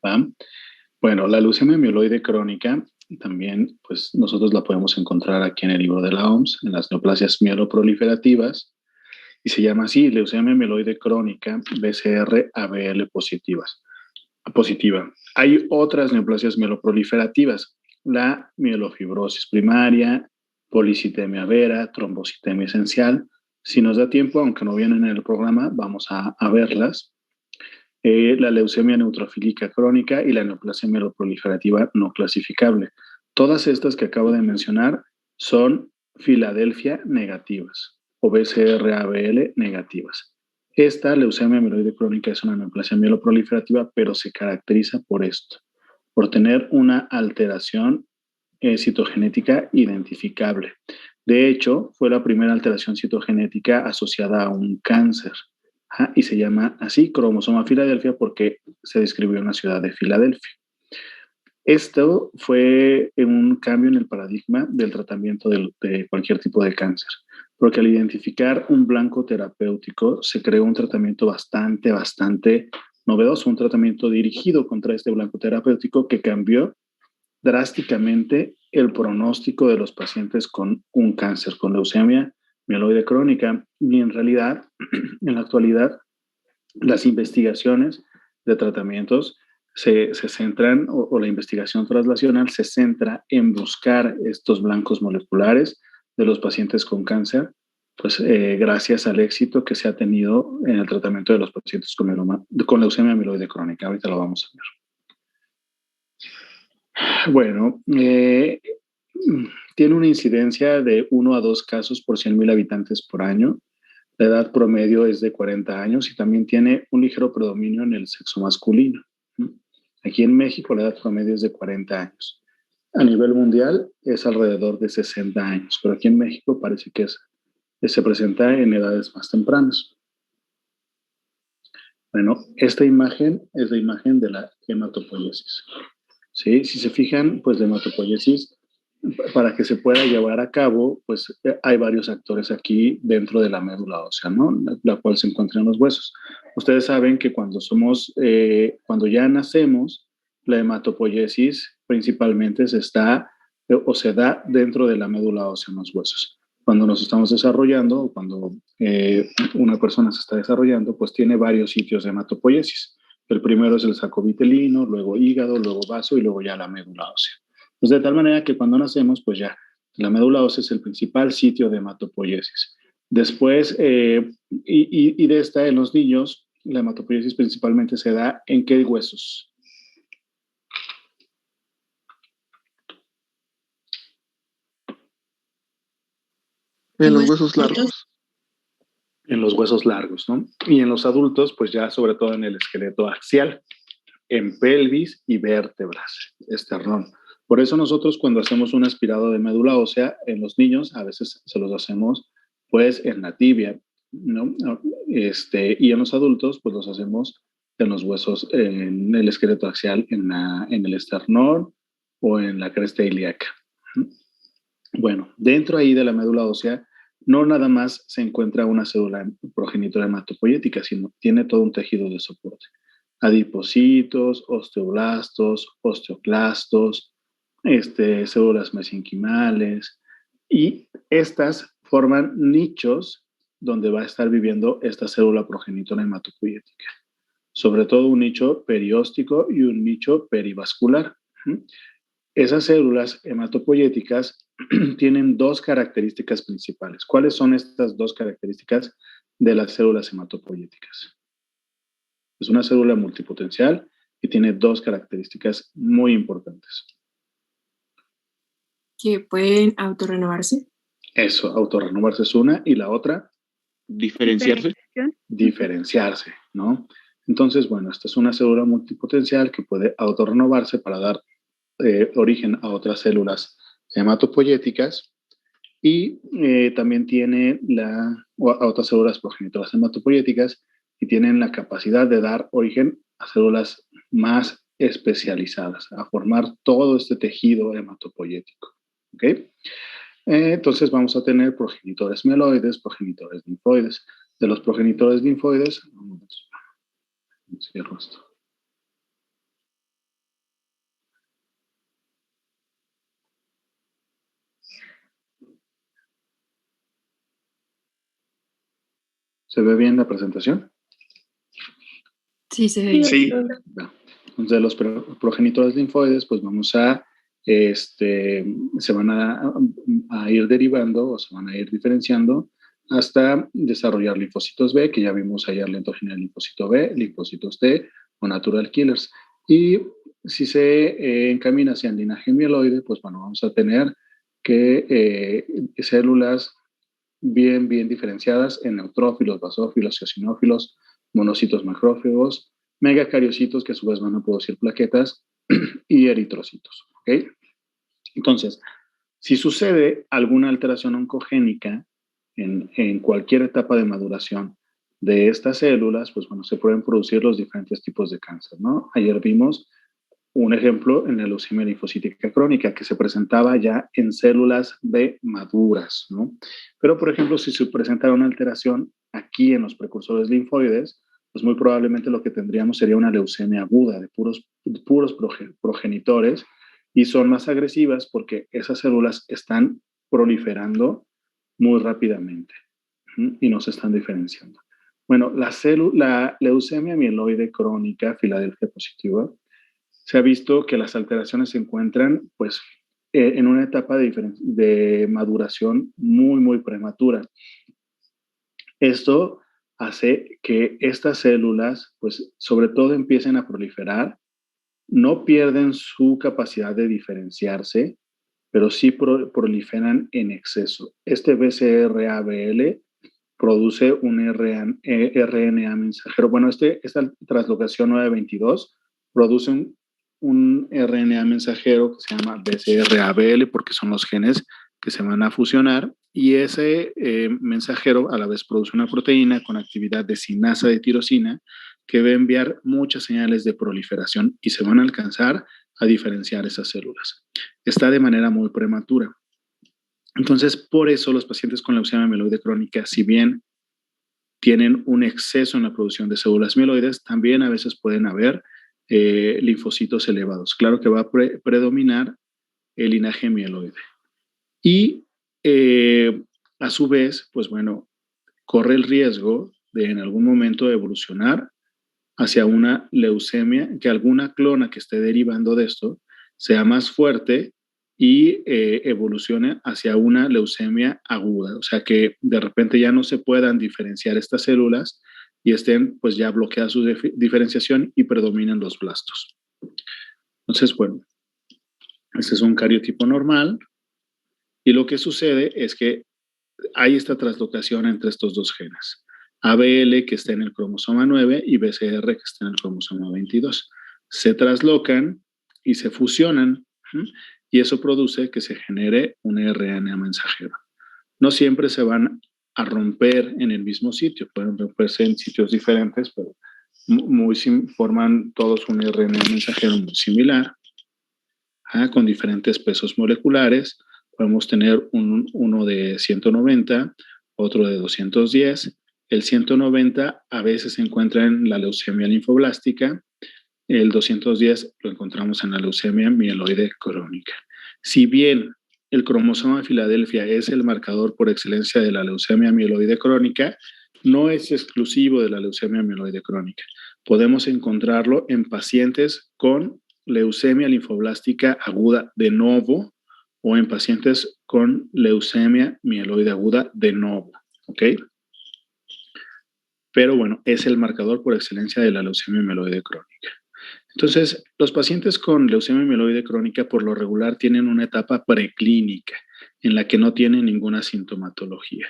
¿va? Bueno, la leucemia mieloide crónica también, pues nosotros la podemos encontrar aquí en el libro de la OMS, en las neoplasias mieloproliferativas, y se llama así, leucemia mieloide crónica BCR-ABL positiva. Hay otras neoplasias mieloproliferativas, la mielofibrosis primaria, policitemia vera, trombocitemia esencial. Si nos da tiempo, aunque no vienen en el programa, vamos a verlas. La leucemia neutrofílica crónica y la neoplasia mieloproliferativa no clasificable. Todas estas que acabo de mencionar son Filadelfia negativas o BCR-ABL negativas. Esta leucemia mieloide crónica es una neoplasia mieloproliferativa, pero se caracteriza por esto, por tener una alteración citogenética identificable. De hecho, fue la primera alteración citogenética asociada a un cáncer. Y se llama así cromosoma Filadelfia porque se describió en la ciudad de Filadelfia. Esto fue un cambio en el paradigma del tratamiento de cualquier tipo de cáncer, porque al identificar un blanco terapéutico se creó un tratamiento bastante novedoso, un tratamiento dirigido contra este blanco terapéutico que cambió drásticamente el pronóstico de los pacientes con un cáncer, con leucemia mieloide crónica. Y en realidad, en la actualidad, las investigaciones de tratamientos se centran, o la investigación translacional se centra en buscar estos blancos moleculares de los pacientes con cáncer, pues gracias al éxito que se ha tenido en el tratamiento de los pacientes con leucemia mieloide crónica. Ahorita lo vamos a ver. Bueno, tiene una incidencia de 1 a 2 casos por 100,000 habitantes por año. La edad promedio es de 40 años y también tiene un ligero predominio en el sexo masculino. Aquí en México la edad promedio es de 40 años. A nivel mundial es alrededor de 60 años, pero aquí en México parece que se presenta en edades más tempranas. Bueno, esta imagen es la imagen de la hematopoiesis. ¿Sí? Si se fijan, pues la hematopoiesis, para que se pueda llevar a cabo, pues hay varios actores aquí dentro de la médula ósea, ¿no? La cual se encuentra en los huesos. Ustedes saben que cuando ya nacemos, la hematopoiesis principalmente se da dentro de la médula ósea en los huesos. Cuando nos estamos desarrollando, o cuando una persona se está desarrollando, pues tiene varios sitios de hematopoiesis. El primero es el saco vitelino, luego hígado, luego vaso y luego ya la médula ósea. Pues de tal manera que cuando nacemos, pues ya la médula ósea es el principal sitio de hematopoiesis. Después, y de esta en los niños, la hematopoiesis principalmente se da ¿en qué huesos? En los huesos largos. En los huesos largos, ¿no? Y en los adultos, pues ya sobre todo en el esqueleto axial, en pelvis y vértebras, esternón. Por eso nosotros cuando hacemos un aspirado de médula ósea en los niños, a veces se los hacemos pues en la tibia, ¿no? Y en los adultos pues los hacemos en los huesos, en el esqueleto axial, en el esternón o en la cresta ilíaca. Bueno, dentro ahí de la médula ósea no nada más se encuentra una célula progenitora hematopoyética, sino tiene todo un tejido de soporte. Adipocitos, osteoblastos, osteoclastos, células mesenquimales, y estas forman nichos donde va a estar viviendo esta célula progenitora hematopoyética. Sobre todo un nicho perióstico y un nicho perivascular. Esas células hematopoyéticas tienen dos características principales. ¿Cuáles son estas dos características de las células hematopoyéticas? Es una célula multipotencial y tiene dos características muy importantes. ¿Que pueden autorrenovarse? Eso, autorrenovarse es una, y la otra, diferenciarse, ¿no? Entonces, bueno, esta es una célula multipotencial que puede autorrenovarse para dar origen a otras células hematopoyéticas, y también tiene a otras células progenitoras hematopoyéticas, y tienen la capacidad de dar origen a células más especializadas, a formar todo este tejido hematopoyético. ¿Ok? Entonces vamos a tener progenitores mieloides, progenitores linfoides. De los progenitores linfoides, cierro esto. ¿Se ve bien la presentación? Sí, se ve. Sí. Entonces, de los progenitores linfoides, pues vamos a, se van a ir derivando o se van a ir diferenciando hasta desarrollar linfocitos B, que ya vimos ayer la entogenia del linfocito B, linfocitos T o natural killers. Y si se encamina hacia el linaje mieloide, pues bueno, vamos a tener que células bien diferenciadas en neutrófilos, basófilos, eosinófilos, monocitos macrófagos, megacariocitos que a su vez van a producir plaquetas y eritrocitos. ¿Okay? Entonces, si sucede alguna alteración oncogénica en cualquier etapa de maduración de estas células, pues bueno, se pueden producir los diferentes tipos de cáncer, ¿no? Ayer vimos un ejemplo en la leucemia linfocítica crónica que se presentaba ya en células B maduras, ¿no? Pero, por ejemplo, si se presentara una alteración aquí en los precursores linfoides, pues muy probablemente lo que tendríamos sería una leucemia aguda de puros progenitores y son más agresivas porque esas células están proliferando muy rápidamente y no se están diferenciando. Bueno, la leucemia mieloide crónica, Filadelfia positiva, se ha visto que las alteraciones se encuentran pues, en una etapa de maduración muy prematura. Esto hace que estas células, pues, sobre todo empiecen a proliferar, no pierden su capacidad de diferenciarse, pero sí proliferan en exceso. Este BCR-ABL produce un RNA mensajero. Bueno, esta translocación 922 produce un RNA mensajero que se llama BCR-ABL porque son los genes que se van a fusionar y ese mensajero a la vez produce una proteína con actividad de sinasa de tirosina que va a enviar muchas señales de proliferación y se van a alcanzar a diferenciar esas células. Está de manera muy prematura. Entonces, por eso los pacientes con leucemia mieloide crónica, si bien tienen un exceso en la producción de células mieloides, también a veces pueden haber linfocitos elevados. Claro que va a predominar el linaje mieloide. Y a su vez, pues bueno, corre el riesgo de en algún momento evolucionar hacia una leucemia, que alguna clona que esté derivando de esto sea más fuerte y evolucione hacia una leucemia aguda, o sea que de repente ya no se puedan diferenciar estas células y estén pues ya bloqueadas su diferenciación y predominen los blastos. Entonces, bueno, este es un cariotipo normal y lo que sucede es que hay esta translocación entre estos dos genes. ABL que está en el cromosoma 9 y BCR que está en el cromosoma 22. Se traslocan y se fusionan y eso produce que se genere un RNA mensajero. No siempre se van a romper en el mismo sitio, pueden romperse en sitios diferentes, pero forman todos un RNA mensajero muy similar, con diferentes pesos moleculares. Podemos tener uno de 190, otro de 210. El 190 a veces se encuentra en la leucemia linfoblástica. El 210 lo encontramos en la leucemia mieloide crónica. Si bien el cromosoma de Filadelfia es el marcador por excelencia de la leucemia mieloide crónica, no es exclusivo de la leucemia mieloide crónica. Podemos encontrarlo en pacientes con leucemia linfoblástica aguda de novo o en pacientes con leucemia mieloide aguda de novo, ¿ok? Pero bueno, es el marcador por excelencia de la leucemia mieloide crónica. Entonces, los pacientes con leucemia mieloide crónica por lo regular tienen una etapa preclínica en la que no tienen ninguna sintomatología,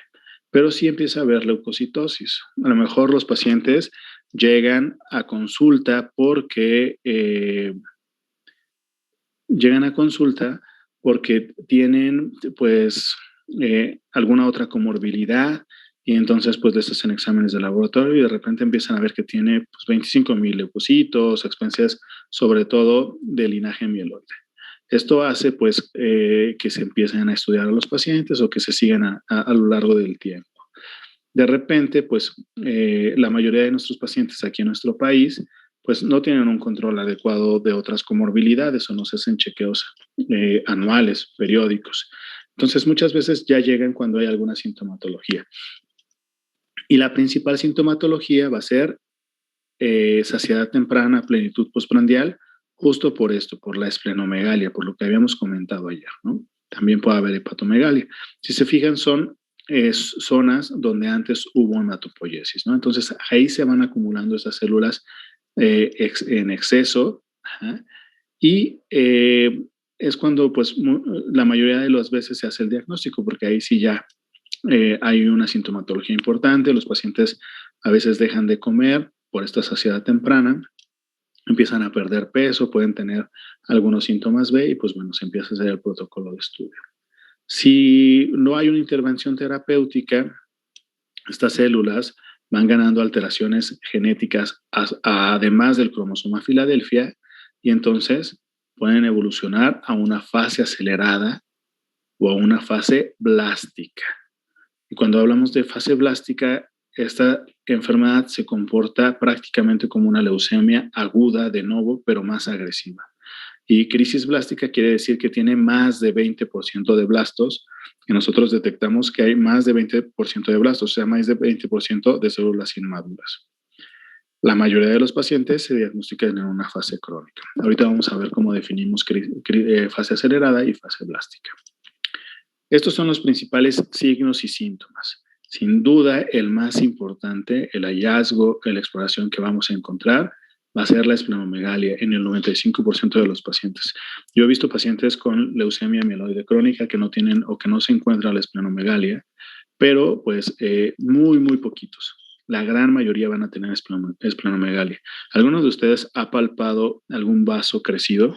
pero sí empieza a haber leucocitosis. A lo mejor los pacientes llegan a consulta porque tienen pues alguna otra comorbilidad y entonces pues les hacen exámenes de laboratorio y de repente empiezan a ver que tiene pues, 25,000 leucocitos, experiencias sobre todo de linaje mieloide. Esto hace pues que se empiecen a estudiar a los pacientes o que se sigan a lo largo del tiempo. De repente pues la mayoría de nuestros pacientes aquí en nuestro país pues no tienen un control adecuado de otras comorbilidades o no se hacen chequeos anuales, periódicos. Entonces, muchas veces ya llegan cuando hay alguna sintomatología. Y la principal sintomatología va a ser saciedad temprana, plenitud postprandial, justo por esto, por la esplenomegalia, por lo que habíamos comentado ayer, ¿no? También puede haber hepatomegalia. Si se fijan, son zonas donde antes hubo hematopoiesis, ¿no? Entonces, ahí se van acumulando esas células en exceso, ajá, y es cuando, pues, la mayoría de las veces se hace el diagnóstico, porque ahí sí ya hay una sintomatología importante, los pacientes a veces dejan de comer por esta saciedad temprana, empiezan a perder peso, pueden tener algunos síntomas B y pues bueno, se empieza a hacer el protocolo de estudio. Si no hay una intervención terapéutica, estas células van ganando alteraciones genéticas además del cromosoma Filadelfia y entonces pueden evolucionar a una fase acelerada o a una fase blástica. Y cuando hablamos de fase blástica, esta enfermedad se comporta prácticamente como una leucemia aguda de novo, pero más agresiva. Y crisis blástica quiere decir que tiene más de 20% de blastos, que nosotros detectamos que hay más de 20% de blastos, o sea, más de 20% de células inmaduras. La mayoría de los pacientes se diagnostican en una fase crónica. Ahorita vamos a ver cómo definimos fase acelerada y fase blástica. Estos son los principales signos y síntomas. Sin duda, el más importante, el hallazgo, la exploración que vamos a encontrar va a ser la esplenomegalia en el 95% de los pacientes. Yo he visto pacientes con leucemia mieloide crónica que no tienen o que no se encuentra la esplenomegalia, pero pues muy poquitos. La gran mayoría van a tener esplenomegalia. ¿Alguno de ustedes ha palpado algún vaso crecido?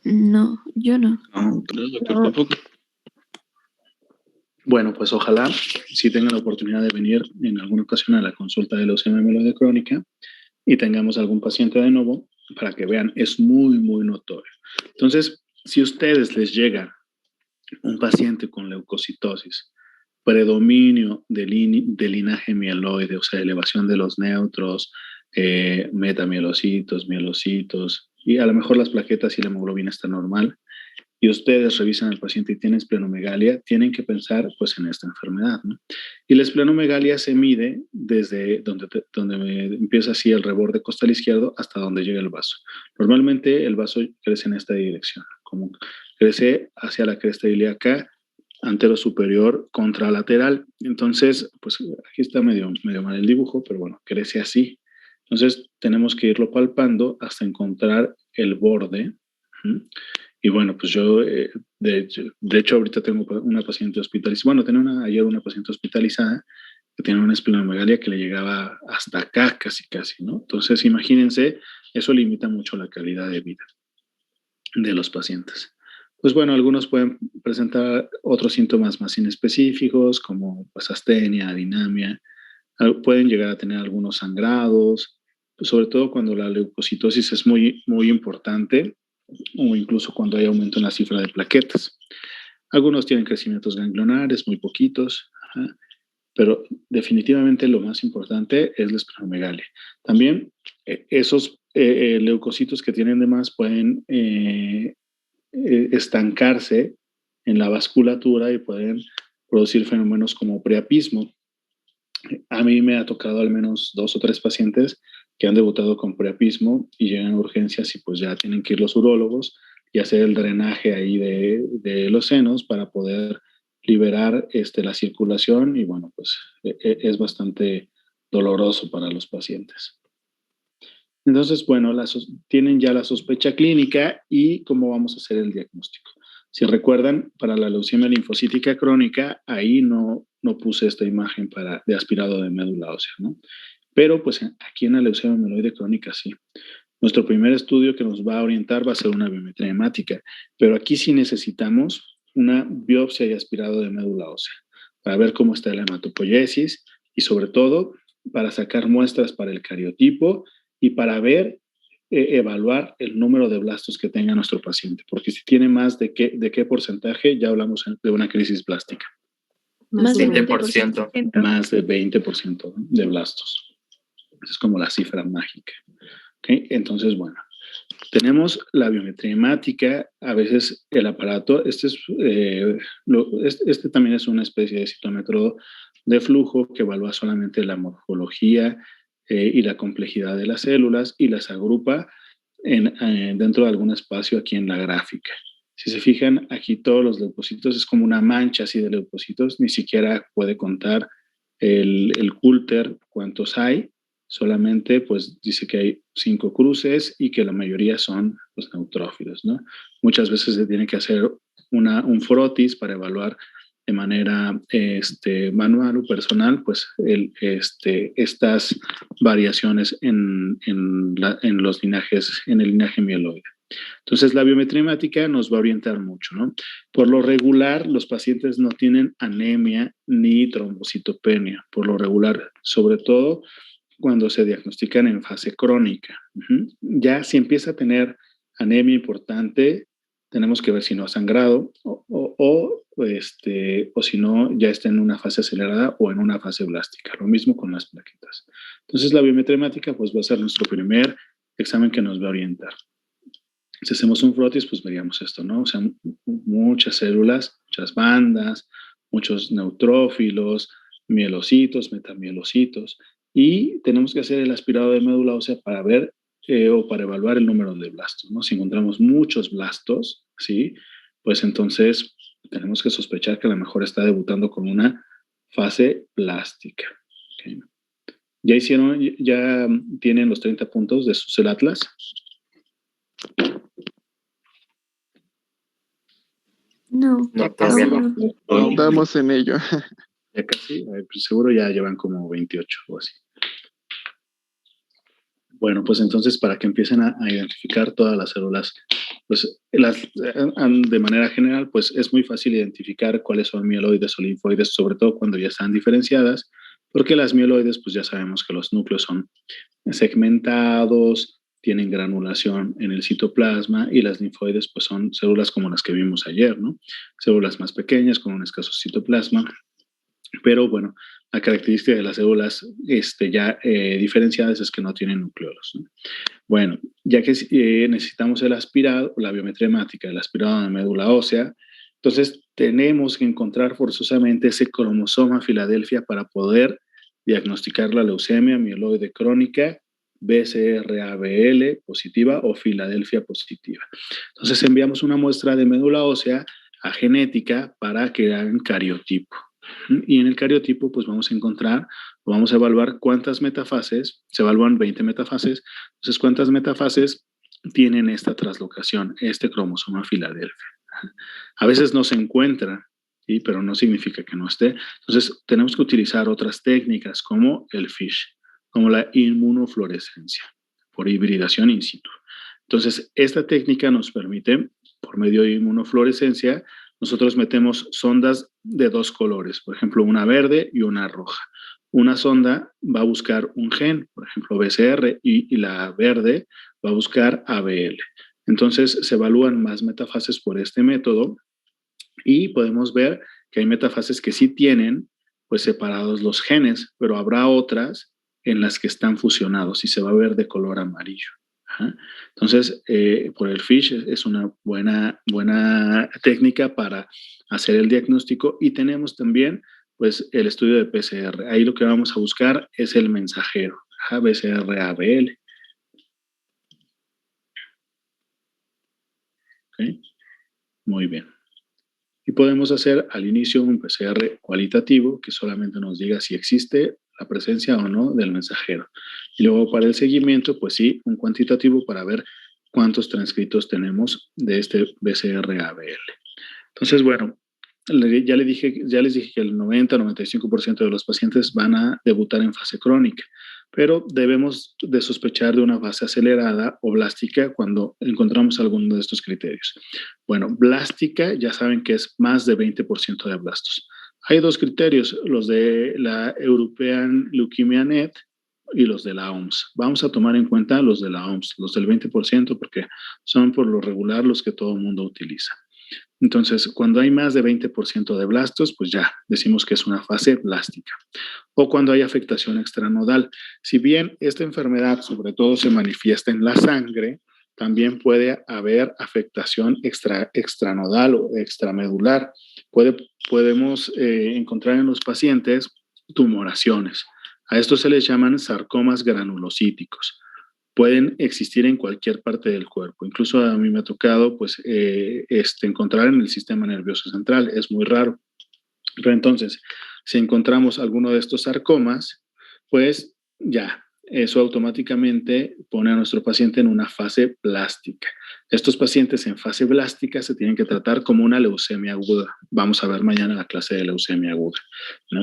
No, yo no. No, doctor, tampoco. Bueno, pues ojalá sí tengan la oportunidad de venir en alguna ocasión a la consulta de leucemia mieloide crónica y tengamos algún paciente de nuevo para que vean, es muy notorio. Entonces, si a ustedes les llega un paciente con leucocitosis, predominio de linaje mieloide, o sea, elevación de los neutros, metamielocitos, mielocitos, y a lo mejor las plaquetas y la hemoglobina está normal, y ustedes revisan al paciente y tienen esplenomegalia, tienen que pensar pues en esta enfermedad, ¿no? Y la esplenomegalia se mide desde donde empieza así el reborde costal izquierdo hasta donde llega el vaso. Normalmente el vaso crece en esta dirección, como crece hacia la cresta ilíaca antero superior contralateral. Entonces, pues aquí está medio mal el dibujo, pero bueno, crece así. Entonces tenemos que irlo palpando hasta encontrar el borde. Y bueno, pues yo, de hecho, ahorita tengo una paciente hospitalizada. Bueno, tenía ayer una paciente hospitalizada que tiene una esplenomegalia que le llegaba hasta acá casi, ¿no? Entonces, imagínense, eso limita mucho la calidad de vida de los pacientes. Pues bueno, algunos pueden presentar otros síntomas más inespecíficos, como pues, astenia, adinamia. Pueden llegar a tener algunos sangrados, sobre todo cuando la leucocitosis es muy importante, o incluso cuando hay aumento en la cifra de plaquetas. Algunos tienen crecimientos ganglionares, muy poquitos, pero definitivamente lo más importante es la esplenomegalia. También esos leucocitos que tienen de más pueden estancarse en la vasculatura y pueden producir fenómenos como priapismo. A mí me ha tocado al menos 2 o 3 pacientes que han debutado con priapismo y llegan a urgencias y pues ya tienen que ir los urólogos y hacer el drenaje ahí de los senos para poder liberar la circulación y bueno, pues es bastante doloroso para los pacientes. Entonces, bueno, tienen ya la sospecha clínica y cómo vamos a hacer el diagnóstico. Si recuerdan, para la leucemia linfocítica crónica, ahí no puse esta imagen de aspirado de médula ósea, ¿no? Pero pues aquí en la leucemia mieloide crónica sí. Nuestro primer estudio que nos va a orientar va a ser una biometría hemática, pero aquí sí necesitamos una biopsia y aspirado de médula ósea para ver cómo está la hematopoiesis y sobre todo para sacar muestras para el cariotipo y para ver, evaluar el número de blastos que tenga nuestro paciente, porque si tiene más de qué porcentaje, ya hablamos de una crisis blástica. Más de 20%. Más de 20% de blastos. Esa es como la cifra mágica. ¿Okay? Entonces, bueno, Tenemos la biometría hemática, a veces el aparato, este también es una especie de citómetro de flujo que evalúa solamente la morfología y la complejidad de las células y las agrupa dentro de algún espacio aquí en la gráfica. Si se fijan, aquí todos los leucocitos es como una mancha así de leucocitos, ni siquiera puede contar el cúlter cuántos hay, solamente pues dice que hay 5 cruces y que la mayoría son los neutrófilos, ¿no? Muchas veces se tiene que hacer un frotis para evaluar de manera manual o personal, pues estas variaciones en los linajes, en el linaje mieloide. Entonces, la biometría hemática nos va a orientar mucho, ¿no? Por lo regular, los pacientes no tienen anemia ni trombocitopenia, por lo regular, sobre todo cuando se diagnostican en fase crónica. Ya si empieza a tener anemia importante, tenemos que ver si no ha sangrado o si no ya está en una fase acelerada o en una fase blástica. Lo mismo con las plaquetas. Entonces, la biometría hemática pues, va a ser nuestro primer examen que nos va a orientar. Si hacemos un frotis, pues veríamos esto, ¿no? O sea, muchas células, muchas bandas, muchos neutrófilos, mielocitos, metamielocitos, y tenemos que hacer el aspirado de médula ósea para ver o para evaluar el número de blastos, ¿no? Si encontramos muchos blastos, ¿sí? Pues entonces tenemos que sospechar que a lo mejor está debutando con una fase plástica. ¿Okay? ¿Ya tienen los 30 puntos de su atlas? No, todavía no. Estamos en ello. Ya casi, pues seguro ya llevan como 28 o así. Bueno, pues entonces para que empiecen a identificar todas las células, pues de manera general, pues es muy fácil identificar cuáles son mieloides o linfoides, sobre todo cuando ya están diferenciadas, porque las mieloides, pues ya sabemos que los núcleos son segmentados, tienen granulación en el citoplasma y las linfoides pues son células como las que vimos ayer, ¿no? Células más pequeñas con un escaso citoplasma, pero bueno, la característica de las células ya diferenciadas es que no tienen nucleolos, ¿no? Bueno, ya que necesitamos el aspirado, la biometría hemática, el aspirado de médula ósea, entonces tenemos que encontrar forzosamente ese cromosoma Filadelfia para poder diagnosticar la leucemia mieloide crónica BCR-ABL positiva o Filadelfia positiva. Entonces enviamos una muestra de médula ósea a genética para que hagan cariotipo. Y en el cariotipo pues vamos a encontrar, vamos a evaluar cuántas metafases, se evalúan 20 metafases, entonces cuántas metafases tienen esta traslocación, este cromosoma Filadelfia. A veces no se encuentra, ¿sí? Pero no significa que no esté. Entonces tenemos que utilizar otras técnicas como el FISH, como la inmunofluorescencia por hibridación in situ. Entonces esta técnica nos permite, por medio de inmunofluorescencia, nosotros metemos sondas de 2 colores, por ejemplo, una verde y una roja. Una sonda va a buscar un gen, por ejemplo, BCR, y la verde va a buscar ABL. Entonces, se evalúan más metafases por este método y podemos ver que hay metafases que sí tienen pues separados los genes, pero habrá otras en las que están fusionados y se va a ver de color amarillo. Ajá. Entonces, por el FISH es una buena técnica para hacer el diagnóstico y tenemos también pues el estudio de PCR. Ahí lo que vamos a buscar es el mensajero, BCR-ABL. ¿Okay? Muy bien. Y podemos hacer al inicio un PCR cualitativo que solamente nos diga si existe la presencia o no del mensajero. Y luego para el seguimiento, pues sí, un cuantitativo para ver cuántos transcritos tenemos de este BCR-ABL. Entonces, bueno, ya les dije que el 90-95% de los pacientes van a debutar en fase crónica, pero debemos de sospechar de una fase acelerada o blástica cuando encontramos alguno de estos criterios. Bueno, blástica ya saben que es más de 20% de blastos. Hay 2 criterios, los de la European Leukemia Net y los de la OMS. Vamos a tomar en cuenta los de la OMS, los del 20%, porque son por lo regular los que todo el mundo utiliza. Entonces, cuando hay más de 20% de blastos, pues ya decimos que es una fase blástica. O cuando hay afectación extranodal. Si bien esta enfermedad sobre todo se manifiesta en la sangre, también puede haber afectación extranodal o extramedular. Podemos encontrar en los pacientes tumoraciones. A estos se les llaman sarcomas granulocíticos. Pueden existir en cualquier parte del cuerpo. Incluso a mí me ha tocado pues, encontrar en el sistema nervioso central. Es muy raro. Pero entonces, si encontramos alguno de estos sarcomas, pues ya, eso automáticamente pone a nuestro paciente en una fase blástica. Estos pacientes en fase blástica se tienen que tratar como una leucemia aguda. Vamos a ver mañana la clase de leucemia aguda, ¿no?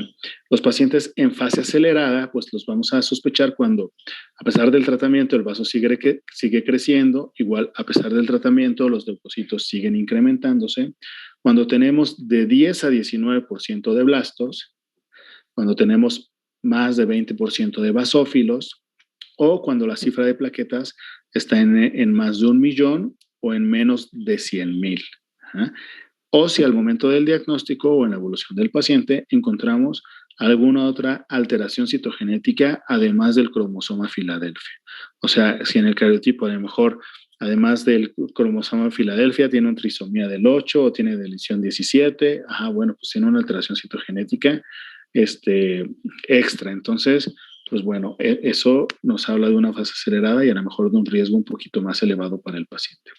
Los pacientes en fase acelerada, pues los vamos a sospechar cuando, a pesar del tratamiento, el vaso sigue creciendo, igual a pesar del tratamiento, los leucocitos siguen incrementándose. Cuando tenemos de 10 a 19% de blastos, cuando tenemos más de 20% de basófilos, o cuando la cifra de plaquetas está en más de 1,000,000 o en menos de 100,000. O si al momento del diagnóstico o en la evolución del paciente encontramos alguna otra alteración citogenética además del cromosoma Filadelfia. O sea, si en el cariotipo a lo mejor, además del cromosoma Filadelfia, tiene una trisomía del 8 o tiene deleción 17, bueno, pues tiene una alteración citogenética extra. Entonces, pues bueno, eso nos habla de una fase acelerada y a lo mejor de un riesgo un poquito más elevado para el paciente.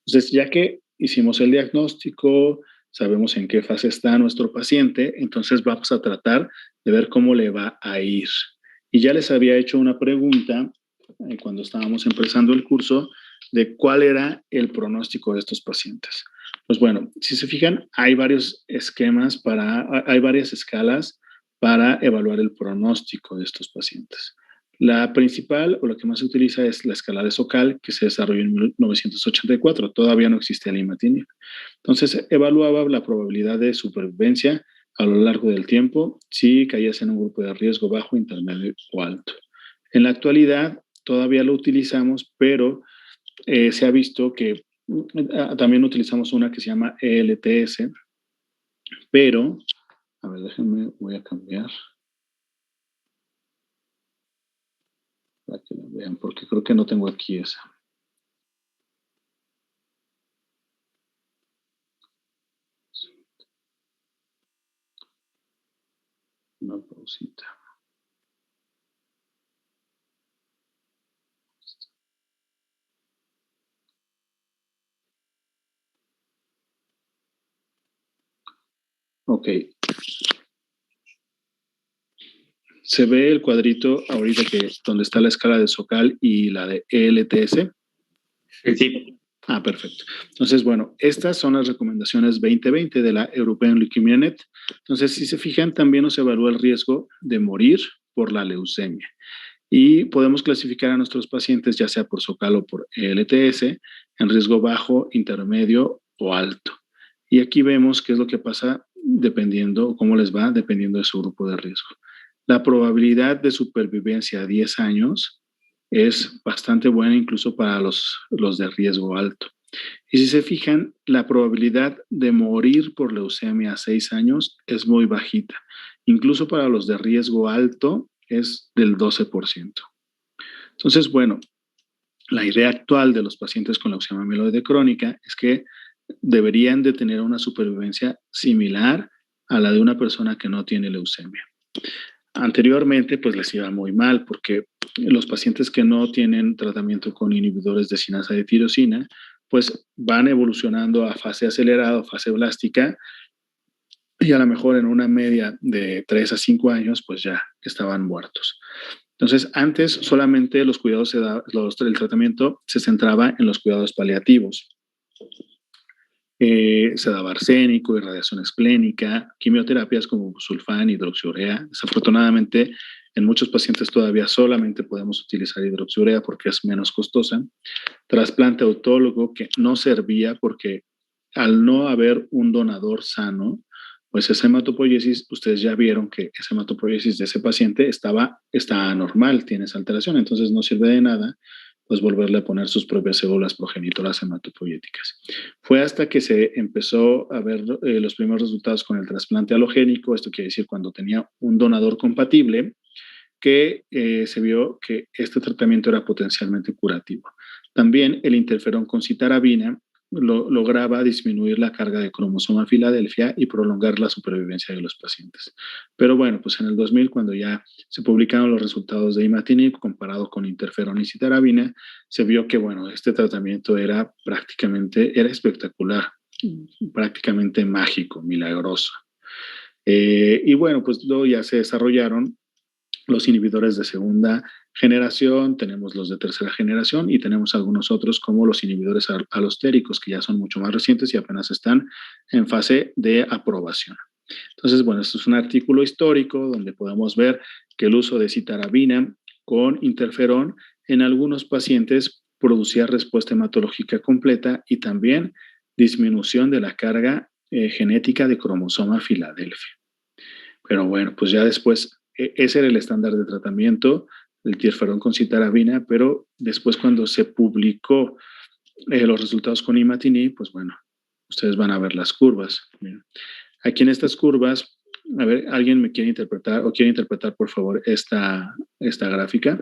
Entonces, ya que hicimos el diagnóstico, sabemos en qué fase está nuestro paciente, entonces vamos a tratar de ver cómo le va a ir. Y ya les había hecho una pregunta cuando estábamos empezando el curso de cuál era el pronóstico de estos pacientes. Pues bueno, si se fijan, hay varios esquemas hay varias escalas para evaluar el pronóstico de estos pacientes. La principal o la que más se utiliza es la escala de Sokal, que se desarrolló en 1984. Todavía no existía el imatinib. Entonces, evaluaba la probabilidad de supervivencia a lo largo del tiempo si caías en un grupo de riesgo bajo, intermedio o alto. En la actualidad, todavía lo utilizamos, pero se ha visto que también utilizamos una que se llama ELTS, pero, a ver, déjenme, voy a cambiar para que la vean, porque creo que no tengo aquí esa. Una pausita. Ok. ¿Se ve el cuadrito ahorita donde está la escala de Sokal y la de ELTS? Sí. Perfecto. Entonces, bueno, estas son las recomendaciones 2020 de la European Leukemia Net. Entonces, si se fijan, también nos evalúa el riesgo de morir por la leucemia. Y podemos clasificar a nuestros pacientes, ya sea por Sokal o por ELTS, en riesgo bajo, intermedio o alto. Y aquí vemos qué es lo que pasa dependiendo, cómo les va, dependiendo de su grupo de riesgo. La probabilidad de supervivencia a 10 años es bastante buena incluso para los de riesgo alto. Y si se fijan, la probabilidad de morir por leucemia a 6 años es muy bajita. Incluso para los de riesgo alto es del 12%. Entonces, bueno, la idea actual de los pacientes con leucemia mieloide crónica es que deberían de tener una supervivencia similar a la de una persona que no tiene leucemia. Anteriormente, pues les iba muy mal porque los pacientes que no tienen tratamiento con inhibidores de sinasa de tirosina, pues van evolucionando a fase acelerada o fase blástica y a lo mejor en una media de 3 a 5 años, pues ya estaban muertos. Entonces, antes solamente los cuidados el tratamiento se centraba en los cuidados paliativos. Se daba arsénico, irradiación esplénica, quimioterapias como sulfán, hidroxiurea. Desafortunadamente, en muchos pacientes todavía solamente podemos utilizar hidroxiurea porque es menos costosa. Trasplante autólogo que no servía porque al no haber un donador sano, pues esa hematopoiesis, ustedes ya vieron que esa hematopoiesis de ese paciente está anormal, tiene esa alteración, entonces no sirve de nada pues volverle a poner sus propias células progenitoras hematopoyéticas. Fue hasta que se empezó a ver los primeros resultados con el trasplante halogénico, esto quiere decir cuando tenía un donador compatible, que se vio que este tratamiento era potencialmente curativo. También el interferón con citarabina lograba disminuir la carga de cromosoma Filadelfia y prolongar la supervivencia de los pacientes. Pero bueno, pues en el 2000, cuando ya se publicaron los resultados de imatinib comparado con interferón y citarabina, se vio que, bueno, este tratamiento era espectacular, prácticamente mágico, milagroso. Y bueno, pues luego ya se desarrollaron los inhibidores de segunda generación, tenemos los de tercera generación y tenemos algunos otros como los inhibidores alostéricos, que ya son mucho más recientes y apenas están en fase de aprobación. Entonces, bueno, esto es un artículo histórico donde podemos ver que el uso de citarabina con interferón en algunos pacientes producía respuesta hematológica completa y también disminución de la carga genética de cromosoma Filadelfia. Pero bueno, pues ya después, ese era el estándar de tratamiento, el interferón con citarabina, pero después cuando se publicó los resultados con imatinib, pues bueno, ustedes van a ver las curvas. Miren. Aquí en estas curvas, a ver, ¿alguien me quiere interpretar o quiere interpretar, por favor, esta gráfica?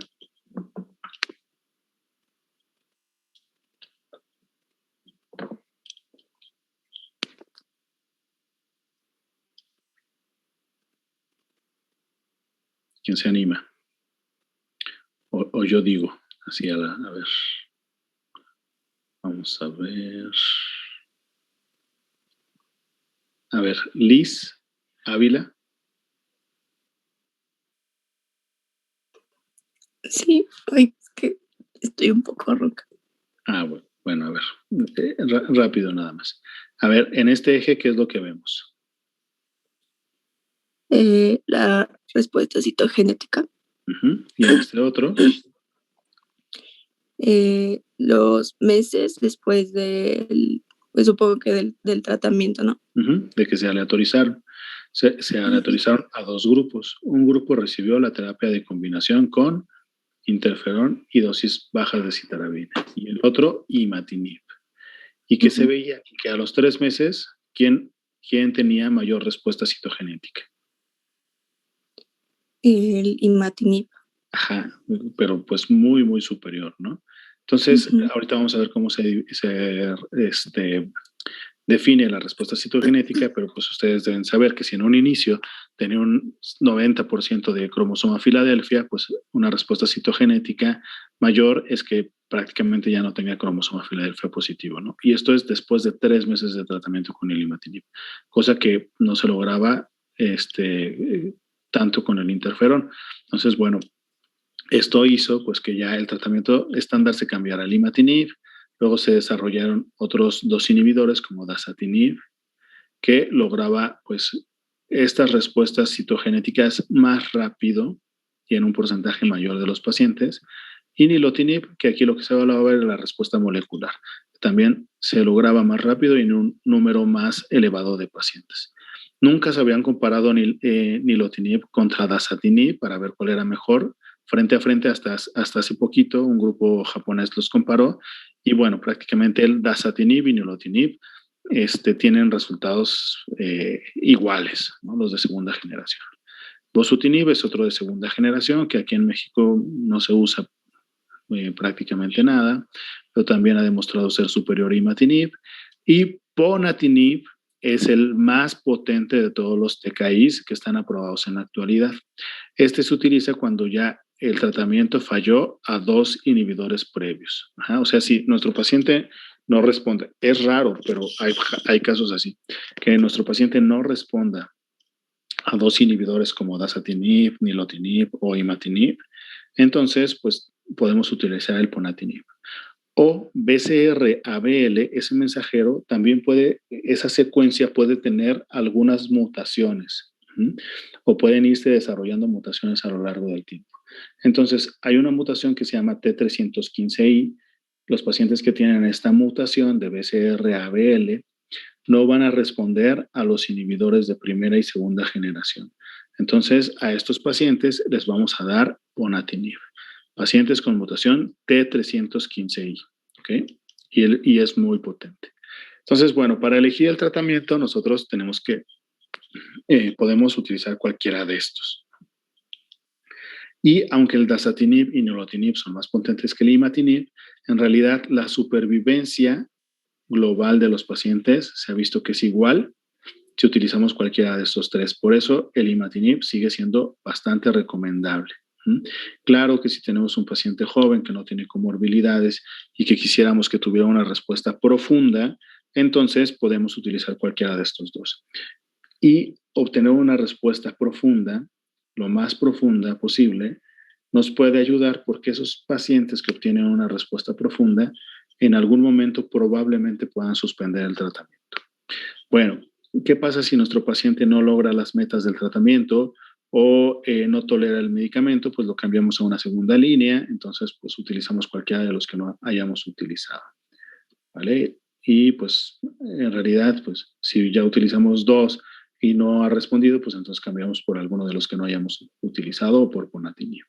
¿Quién se anima? O yo digo, así a ver. Vamos a ver. A ver, Liz Ávila. Sí, ay, es que estoy un poco ronca. Bueno, a ver, rápido nada más. A ver, en este eje, ¿qué es lo que vemos? La respuesta citogenética. Y en este otro. Los meses después del, pues supongo que del tratamiento, ¿no? De que se aleatorizaron. Se aleatorizaron a dos grupos. Un grupo recibió la terapia de combinación con interferón y dosis bajas de citarabina. Y el otro, imatinib. Y que se veía que a los 3 meses, ¿quién tenía mayor respuesta citogenética? El imatinib. Ajá, pero pues muy, muy superior, ¿no? Entonces, ahorita vamos a ver cómo se define la respuesta citogenética, pero pues ustedes deben saber que si en un inicio tenía un 90% de cromosoma Filadelfia, pues una respuesta citogenética mayor es que prácticamente ya no tenga cromosoma Filadelfia positivo, ¿no? Y esto es después de 3 meses de tratamiento con el imatinib, cosa que no se lograba tanto con el interferón. Entonces, bueno, esto hizo pues que ya el tratamiento estándar se cambiara al imatinib. Luego se desarrollaron otros 2 inhibidores como dasatinib, que lograba pues estas respuestas citogenéticas más rápido y en un porcentaje mayor de los pacientes. Y nilotinib, que aquí lo que se evaluaba era la respuesta molecular. También se lograba más rápido y en un número más elevado de pacientes. Nunca se habían comparado nilotinib contra dasatinib para ver cuál era mejor. Frente a frente hasta hace poquito un grupo japonés los comparó y bueno, prácticamente el dasatinib y nilotinib tienen resultados iguales, ¿no? Los de segunda generación. Bosutinib es otro de segunda generación que aquí en México no se usa prácticamente nada, pero también ha demostrado ser superior a imatinib. Y ponatinib es el más potente de todos los TKIs que están aprobados en la actualidad. Este se utiliza cuando ya el tratamiento falló a 2 inhibidores previos. O sea, si nuestro paciente no responde, es raro, pero hay casos así, que nuestro paciente no responda a 2 inhibidores como dasatinib, nilotinib o imatinib, entonces pues podemos utilizar el ponatinib. O BCR-ABL, ese mensajero, también esa secuencia puede tener algunas mutaciones, o pueden irse desarrollando mutaciones a lo largo del tiempo. Entonces, hay una mutación que se llama T315I. Los pacientes que tienen esta mutación de BCR-ABL no van a responder a los inhibidores de primera y segunda generación. Entonces, a estos pacientes les vamos a dar ponatinib. Pacientes con mutación T315I, ¿ok? Y es muy potente. Entonces, bueno, para elegir el tratamiento nosotros tenemos que, podemos utilizar cualquiera de estos. Y aunque el dasatinib y nilotinib son más potentes que el imatinib, en realidad la supervivencia global de los pacientes se ha visto que es igual si utilizamos cualquiera de estos tres. Por eso el imatinib sigue siendo bastante recomendable. Claro que si tenemos un paciente joven que no tiene comorbilidades y que quisiéramos que tuviera una respuesta profunda, entonces podemos utilizar cualquiera de estos dos. Y obtener una respuesta profunda, lo más profunda posible, nos puede ayudar porque esos pacientes que obtienen una respuesta profunda en algún momento probablemente puedan suspender el tratamiento. Bueno, ¿qué pasa si nuestro paciente no logra las metas del tratamiento o no tolera el medicamento? Pues lo cambiamos a una segunda línea, entonces pues utilizamos cualquiera de los que no hayamos utilizado, ¿vale? Y pues en realidad, pues si ya utilizamos dos y no ha respondido, pues entonces cambiamos por alguno de los que no hayamos utilizado o por ponatinib.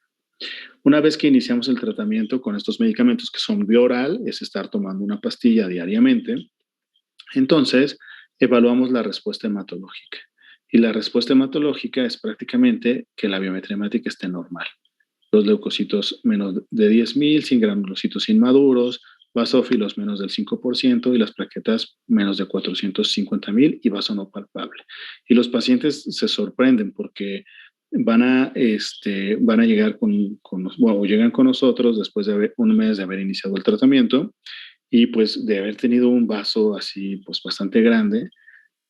Una vez que iniciamos el tratamiento con estos medicamentos que son vía oral, es estar tomando una pastilla diariamente, entonces evaluamos la respuesta hematológica. Y la respuesta hematológica es prácticamente que la biometría hemática esté normal. Los leucocitos menos de 10,000, sin granulocitos inmaduros, basófilos menos del 5% y las plaquetas menos de 450,000 y vaso no palpable. Y los pacientes se sorprenden porque van a llegar o llegan con nosotros después de un mes de haber iniciado el tratamiento y pues de haber tenido un vaso así pues bastante grande,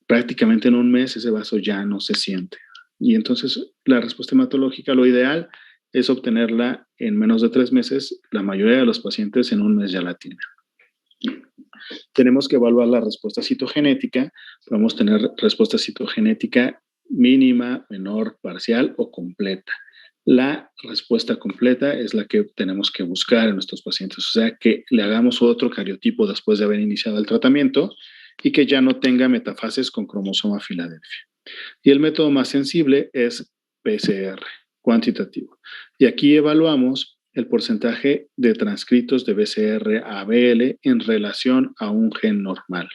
prácticamente en un mes ese vaso ya no se siente. Y entonces la respuesta hematológica, lo ideal es obtenerla en menos de 3 meses. La mayoría de los pacientes en un mes ya la tienen. Tenemos que evaluar la respuesta citogenética. Podemos tener respuesta citogenética mínima, menor, parcial o completa. La respuesta completa es la que tenemos que buscar en nuestros pacientes, o sea, que le hagamos otro cariotipo después de haber iniciado el tratamiento y que ya no tenga metafases con cromosoma Filadelfia. Y el método más sensible es PCR, cuantitativo. Y aquí evaluamos el porcentaje de transcritos de BCR a ABL en relación a un gen normal.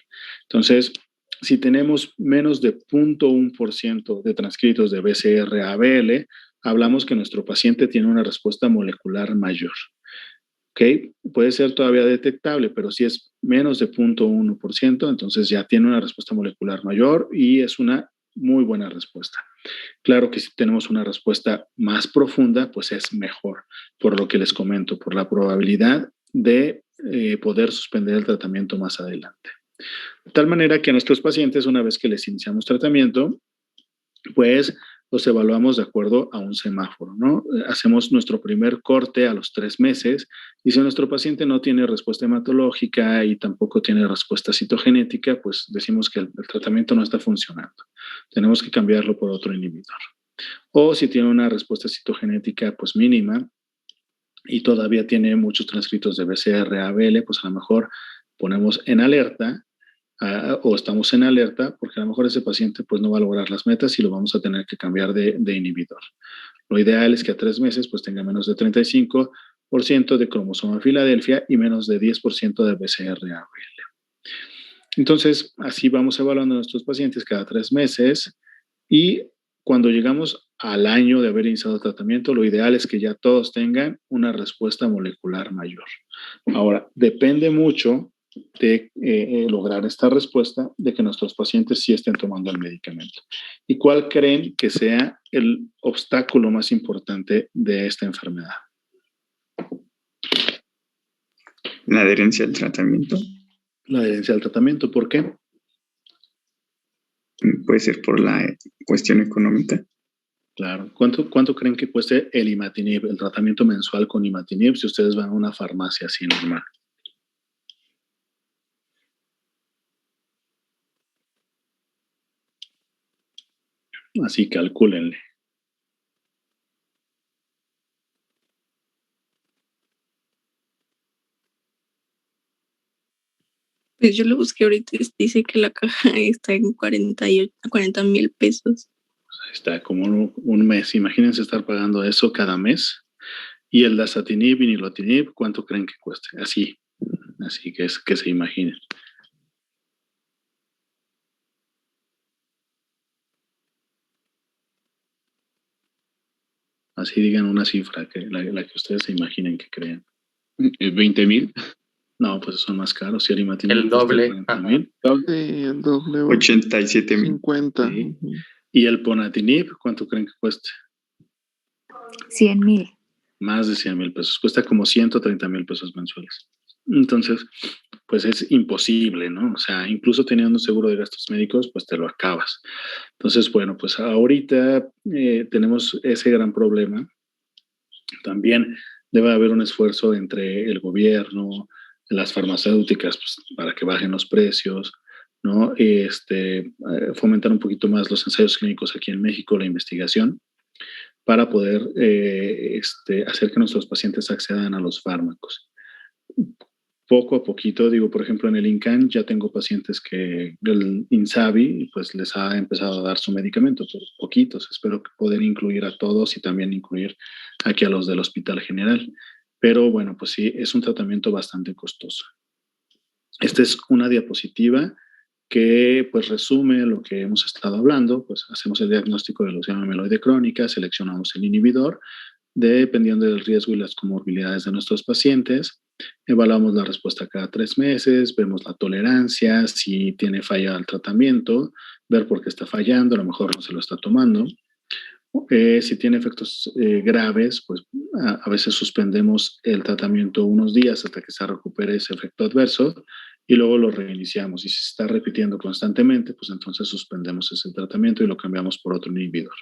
Entonces, si tenemos menos de 0.1% de transcritos de BCR a ABL, hablamos que nuestro paciente tiene una respuesta molecular mayor. ¿Ok? Puede ser todavía detectable, pero si es menos de 0.1%, entonces ya tiene una respuesta molecular mayor y es una muy buena respuesta. Claro que si tenemos una respuesta más profunda, pues es mejor, por lo que les comento, por la probabilidad de poder suspender el tratamiento más adelante. De tal manera que a nuestros pacientes, una vez que les iniciamos tratamiento, pues los evaluamos de acuerdo a un semáforo, ¿no? Hacemos nuestro primer corte a los 3 meses y si nuestro paciente no tiene respuesta hematológica y tampoco tiene respuesta citogenética, pues decimos que el tratamiento no está funcionando. Tenemos que cambiarlo por otro inhibidor. O si tiene una respuesta citogenética pues mínima y todavía tiene muchos transcritos de BCR-ABL, pues a lo mejor ponemos en alerta o estamos en alerta porque a lo mejor ese paciente pues no va a lograr las metas y lo vamos a tener que cambiar de inhibidor. Lo ideal es que a 3 meses pues tenga menos de 35% de cromosoma Filadelfia y menos de 10% de BCR-ABL. Entonces, así vamos evaluando a nuestros pacientes cada 3 meses y cuando llegamos al año de haber iniciado el tratamiento, lo ideal es que ya todos tengan una respuesta molecular mayor. Ahora, depende mucho de lograr esta respuesta de que nuestros pacientes sí estén tomando el medicamento. ¿Y cuál creen que sea el obstáculo más importante de esta enfermedad? La adherencia al tratamiento. La adherencia al tratamiento, ¿por qué? Puede ser por la cuestión económica. Claro. ¿Cuánto creen que cueste el imatinib, el tratamiento mensual con imatinib, si ustedes van a una farmacia así normal? Así calcúlenle. Pues yo lo busqué ahorita y dice que la caja está en 40,000 pesos. Está como un mes. Imagínense estar pagando eso cada mes. Y el dasatinib y nilotinib, ¿cuánto creen que cueste? Así que se imaginen. Así digan una cifra, la que ustedes se imaginen que crean. 20,000. No, pues son más caros. Si el imatinib El cuesta doble, 40,000. Sí, el doble. 87,000. 50. Sí. Ujú. ¿Y el ponatinib cuánto creen que cueste? 100,000. Más de 100,000 pesos. Cuesta como 130,000 pesos mensuales. Entonces, pues es imposible, ¿no? O sea, incluso teniendo un seguro de gastos médicos, pues te lo acabas. Entonces, bueno, pues ahorita tenemos ese gran problema. También debe haber un esfuerzo entre el gobierno, las farmacéuticas, pues, para que bajen los precios, ¿no? Fomentar un poquito más los ensayos clínicos aquí en México, la investigación, para poder hacer que nuestros pacientes accedan a los fármacos. Poco a poquito, digo, por ejemplo, en el INCAN ya tengo pacientes que el INSABI pues les ha empezado a dar su medicamento, por poquitos. Espero poder incluir a todos y también incluir aquí a los del Hospital General. Pero bueno, pues sí, es un tratamiento bastante costoso. Esta es una diapositiva que pues resume lo que hemos estado hablando. Pues hacemos el diagnóstico de leucemia amiloide crónica, seleccionamos el inhibidor, dependiendo del riesgo y las comorbilidades de nuestros pacientes. Evaluamos la respuesta cada 3 meses, vemos la tolerancia, si tiene falla al tratamiento, ver por qué está fallando, a lo mejor no se lo está tomando. Si tiene efectos graves, pues a veces suspendemos el tratamiento unos días hasta que se recupere ese efecto adverso y luego lo reiniciamos. Y si se está repitiendo constantemente, pues entonces suspendemos ese tratamiento y lo cambiamos por otro inhibidor.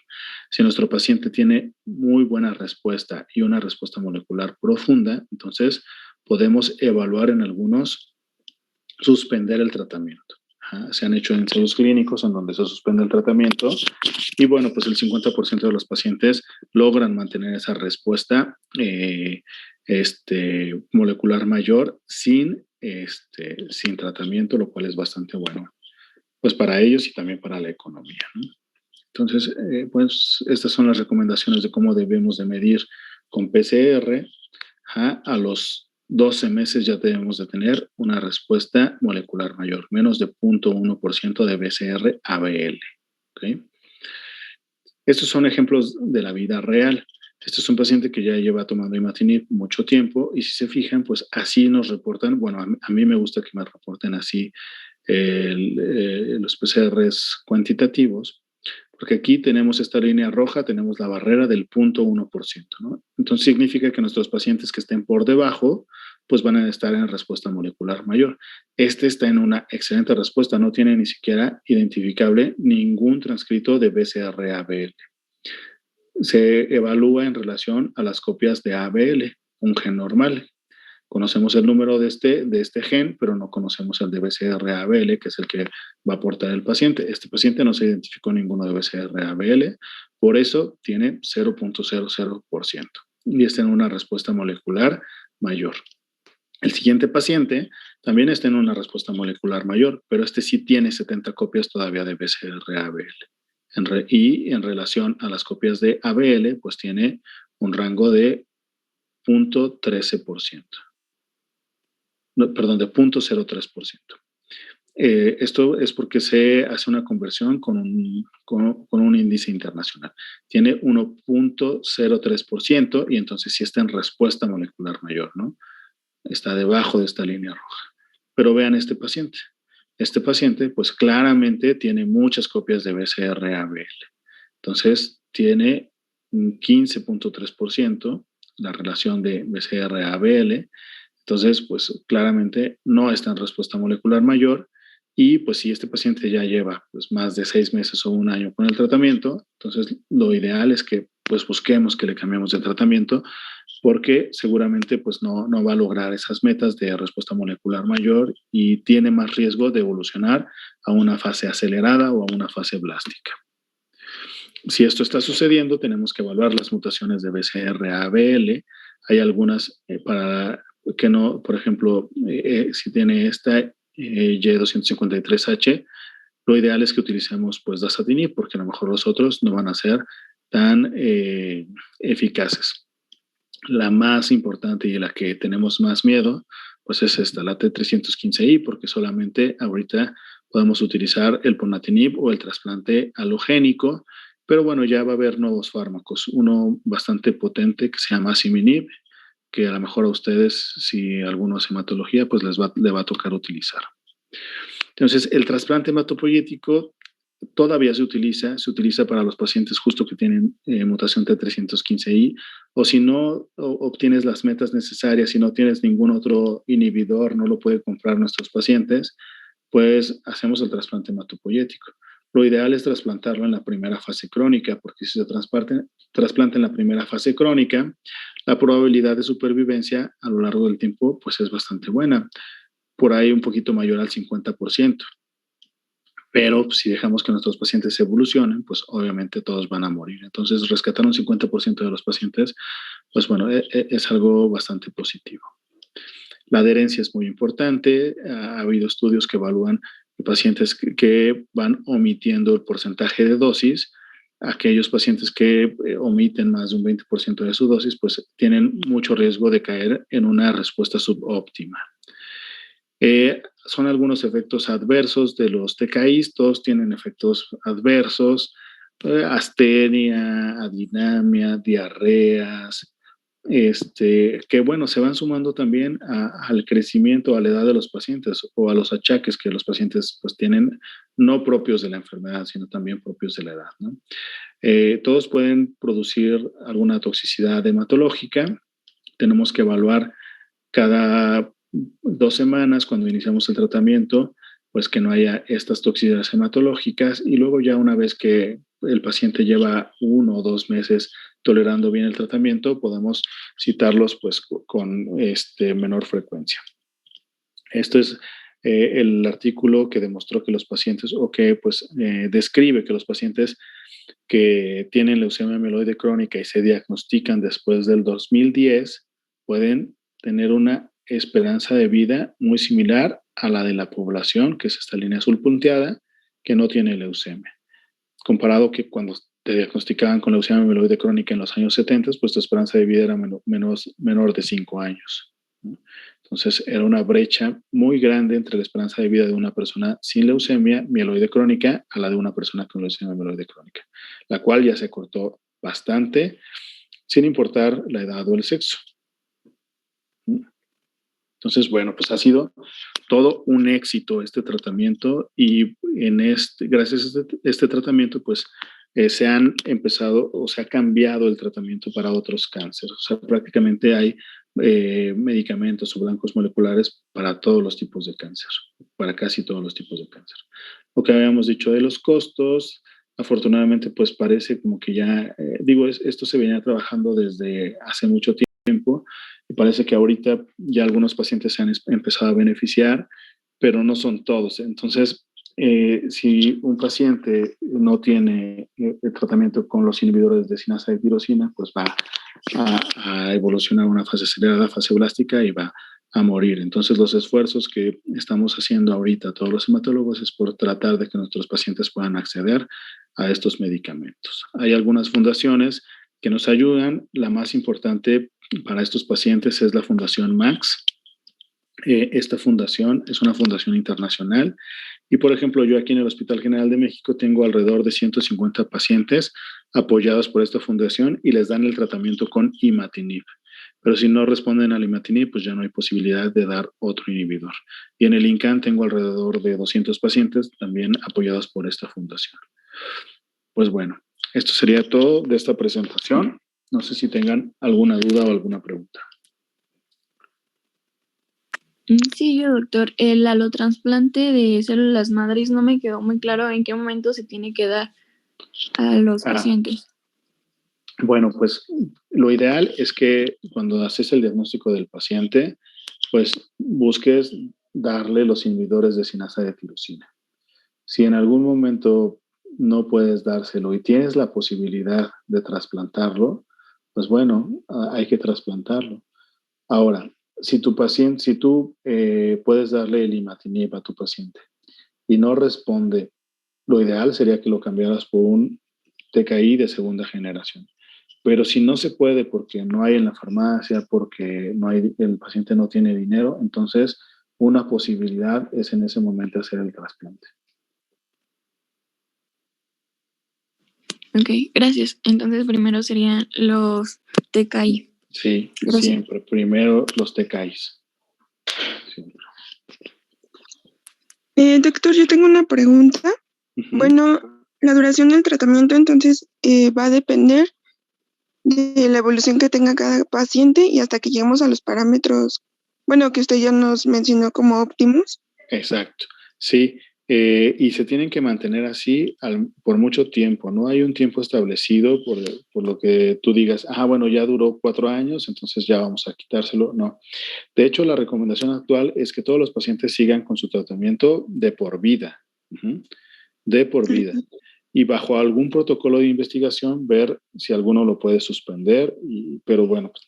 Si nuestro paciente tiene muy buena respuesta y una respuesta molecular profunda, entonces podemos evaluar en algunos suspender el tratamiento. Se han hecho ensayos clínicos en donde se suspende el tratamiento y bueno, pues el 50% de los pacientes logran mantener esa respuesta molecular mayor sin tratamiento, lo cual es bastante bueno, pues para ellos y también para la economía, ¿no? Entonces, pues estas son las recomendaciones de cómo debemos de medir con PCR. A los 12 meses ya debemos de tener una respuesta molecular mayor, menos de 0.1% de BCR-ABL. ¿Okay? Estos son ejemplos de la vida real. Este es un paciente que ya lleva tomando imatinib mucho tiempo y si se fijan, pues así nos reportan. Bueno, a mí me gusta que me reporten así los PCRs cuantitativos, porque aquí tenemos esta línea roja, tenemos la barrera del 0.1%, ¿no? Entonces significa que nuestros pacientes que estén por debajo, pues van a estar en respuesta molecular mayor. Este está en una excelente respuesta, no tiene ni siquiera identificable ningún transcrito de BCR-ABL. Se evalúa en relación a las copias de ABL, un gen normal. Conocemos el número de este gen, pero no conocemos el de BCR-ABL, que es el que va a aportar el paciente. Este paciente no se identificó ninguno de BCR-ABL, por eso tiene 0.00% y está en una respuesta molecular mayor. El siguiente paciente también está en una respuesta molecular mayor, pero este sí tiene 70 copias todavía de BCR-ABL. Y en relación a las copias de ABL, pues tiene un rango de 0.13%. No, perdón, de 0.03%. Esto es porque se hace una conversión con un índice internacional. Tiene 1.03% y entonces sí está en respuesta molecular mayor, ¿no? Está debajo de esta línea roja. Pero vean este paciente. Este paciente, pues claramente tiene muchas copias de BCR-ABL. Entonces, tiene un 15.3% la relación de BCR-ABL. Entonces, pues claramente no está en respuesta molecular mayor y pues si este paciente ya lleva pues más de 6 meses o 1 año con el tratamiento, entonces lo ideal es que pues busquemos que le cambiemos de tratamiento porque seguramente pues no va a lograr esas metas de respuesta molecular mayor y tiene más riesgo de evolucionar a una fase acelerada o a una fase blástica. Si esto está sucediendo, tenemos que evaluar las mutaciones de BCR-ABL. Hay algunas para que no, por ejemplo, si tiene esta Y253H, lo ideal es que utilicemos pues dasatinib porque a lo mejor los otros no van a ser tan eficaces. La más importante y la que tenemos más miedo, pues es esta, la T315I, porque solamente ahorita podemos utilizar el ponatinib o el trasplante halogénico, Pero bueno, ya va a haber nuevos fármacos. Uno bastante potente que se llama Asciminib, que a lo mejor a ustedes, si alguno hace hematología, pues le va a tocar utilizar. Entonces, el trasplante hematopoyético todavía se utiliza para los pacientes justo que tienen mutación T315I, o si no obtienes las metas necesarias, si no tienes ningún otro inhibidor, no lo pueden comprar nuestros pacientes, pues hacemos el trasplante hematopoyético. Lo ideal es trasplantarlo en la primera fase crónica, porque si se trasplanta en la primera fase crónica, la probabilidad de supervivencia a lo largo del tiempo pues es bastante buena, por ahí un poquito mayor al 50%. Pero si dejamos que nuestros pacientes evolucionen, pues obviamente todos van a morir. Entonces, rescatar un 50% de los pacientes, pues bueno, es algo bastante positivo. La adherencia es muy importante. Ha habido estudios que evalúan pacientes que van omitiendo el porcentaje de dosis. Aquellos pacientes que omiten más de un 20% de su dosis, pues tienen mucho riesgo de caer en una respuesta subóptima. Son algunos efectos adversos de los TKIs, todos tienen efectos adversos, astenia, adinamia, diarreas, que bueno, se van sumando también al crecimiento, a la edad de los pacientes o a los achaques que los pacientes pues tienen, no propios de la enfermedad, sino también propios de la edad, ¿no? Todos pueden producir alguna toxicidad hematológica. Tenemos que evaluar cada 2 semanas cuando iniciamos el tratamiento, pues que no haya estas toxicidades hematológicas, y luego ya una vez que el paciente lleva 1 o 2 meses tolerando bien el tratamiento, podemos citarlos pues con menor frecuencia. Esto es el artículo que demostró que los pacientes, o que pues describe que los pacientes que tienen leucemia mieloide crónica y se diagnostican después del 2010 pueden tener una esperanza de vida muy similar a la de la población, que es esta línea azul punteada, que no tiene leucemia. Comparado que cuando te diagnosticaban con leucemia mieloide crónica en los años 70, pues tu esperanza de vida era menor de 5 años, ¿no? Entonces, era una brecha muy grande entre la esperanza de vida de una persona sin leucemia mieloide crónica a la de una persona con leucemia mieloide crónica, la cual ya se cortó bastante, sin importar la edad o el sexo. Entonces, bueno, pues ha sido todo un éxito este tratamiento, y gracias a este tratamiento, pues se han empezado o se ha cambiado el tratamiento para otros cánceres. O sea, prácticamente hay medicamentos o blancos moleculares para todos los tipos de cáncer, para casi todos los tipos de cáncer. Lo que habíamos dicho de los costos, afortunadamente, pues parece como que ya, esto se venía trabajando desde hace mucho tiempo, y parece que ahorita ya algunos pacientes se han empezado a beneficiar, pero no son todos. Entonces, si un paciente no tiene el tratamiento con los inhibidores de sinasa de tirosina, pues va a evolucionar a una fase acelerada, fase blástica, y va a morir. Entonces, los esfuerzos que estamos haciendo ahorita todos los hematólogos es por tratar de que nuestros pacientes puedan acceder a estos medicamentos. Hay algunas fundaciones que nos ayudan. La más importante para estos pacientes es la Fundación Max. Esta fundación es una fundación internacional, y por ejemplo, yo aquí en el Hospital General de México tengo alrededor de 150 pacientes apoyados por esta fundación, y les dan el tratamiento con imatinib. Pero si no responden al imatinib, pues ya no hay posibilidad de dar otro inhibidor. Y en el INCAN tengo alrededor de 200 pacientes también apoyados por esta fundación. Pues bueno, esto sería todo de esta presentación. No sé si tengan alguna duda o alguna pregunta. Sí, yo, doctor, el alotrasplante de células madres no me quedó muy claro en qué momento se tiene que dar a los pacientes. Bueno, pues lo ideal es que cuando haces el diagnóstico del paciente, pues busques darle los inhibidores de sinasa de tirosina. Si en algún momento no puedes dárselo y tienes la posibilidad de trasplantarlo, pues bueno, hay que trasplantarlo. Ahora, si tú puedes darle el imatinib a tu paciente y no responde, lo ideal sería que lo cambiaras por un TKI de segunda generación. Pero si no se puede porque no hay en la farmacia, porque el paciente no tiene dinero, entonces una posibilidad es en ese momento hacer el trasplante. Ok, gracias. Entonces primero serían los TKI. Sí, Gracias. siempre. Primero los TKIs. Siempre. Doctor, yo tengo una pregunta. Ujú. Bueno, la duración del tratamiento entonces va a depender de la evolución que tenga cada paciente y hasta que lleguemos a los parámetros, bueno, que usted ya nos mencionó como óptimos. Exacto, sí. Y se tienen que mantener así por mucho tiempo. No hay un tiempo establecido por lo que tú digas, bueno, ya duró 4 años, entonces ya vamos a quitárselo. No. De hecho, la recomendación actual es que todos los pacientes sigan con su tratamiento de por vida. Ujú. De por vida. Y bajo algún protocolo de investigación ver si alguno lo puede suspender. Pero bueno, pues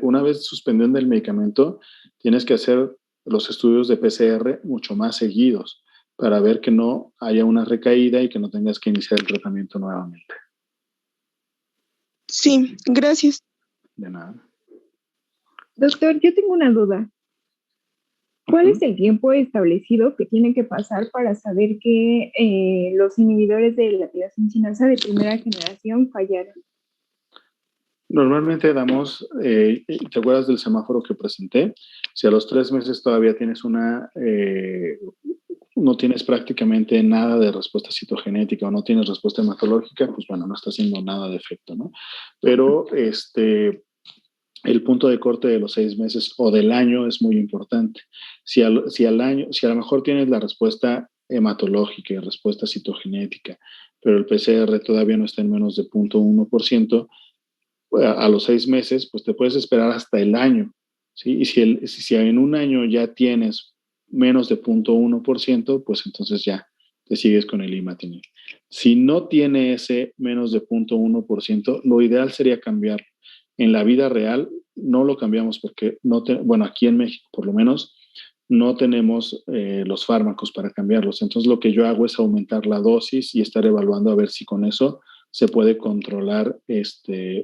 una vez suspendiendo el medicamento, tienes que hacer los estudios de PCR mucho más seguidos para ver que no haya una recaída y que no tengas que iniciar el tratamiento nuevamente. Sí, gracias. De nada. Doctor, yo tengo una duda. ¿Cuál es el tiempo establecido que tiene que pasar para saber que los inhibidores de la tirosinasa de primera generación fallaron? Normalmente damos, ¿te acuerdas del semáforo que presenté? Si a los 3 meses todavía tienes no tienes prácticamente nada de respuesta citogenética o no tienes respuesta hematológica, pues bueno, no está haciendo nada de efecto, ¿no? Pero el punto de corte de los 6 meses o del año es muy importante. Si a lo mejor tienes la respuesta hematológica y respuesta citogenética, pero el PCR todavía no está en menos de 0.1%, a los 6 meses, pues te puedes esperar hasta el año, ¿sí? Y si en un año ya tienes menos de 0.1%, pues entonces ya te sigues con el imatinib. Si no tiene ese menos de 0.1%, lo ideal sería cambiarlo. En la vida real no lo cambiamos porque bueno, aquí en México por lo menos no tenemos los fármacos para cambiarlos. Entonces lo que yo hago es aumentar la dosis y estar evaluando a ver si con eso se puede controlar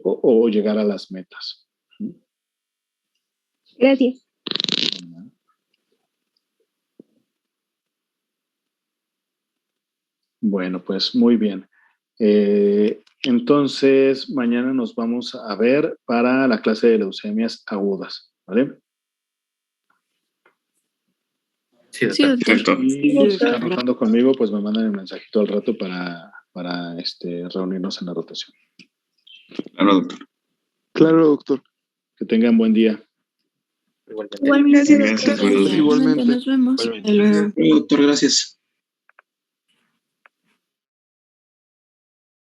o llegar a las metas. Gracias. Bueno, pues muy bien. Entonces, mañana nos vamos a ver para la clase de leucemias agudas, ¿vale? Sí, Sí, doctor. Perfecto. Y si están rotando conmigo, pues me mandan el mensajito al rato para reunirnos en la rotación. Claro, doctor. Claro, doctor. Que tengan buen día. Igualmente, Gracias, doctor. buenos días. Igualmente, nos vemos. Hasta luego. Doctor, gracias.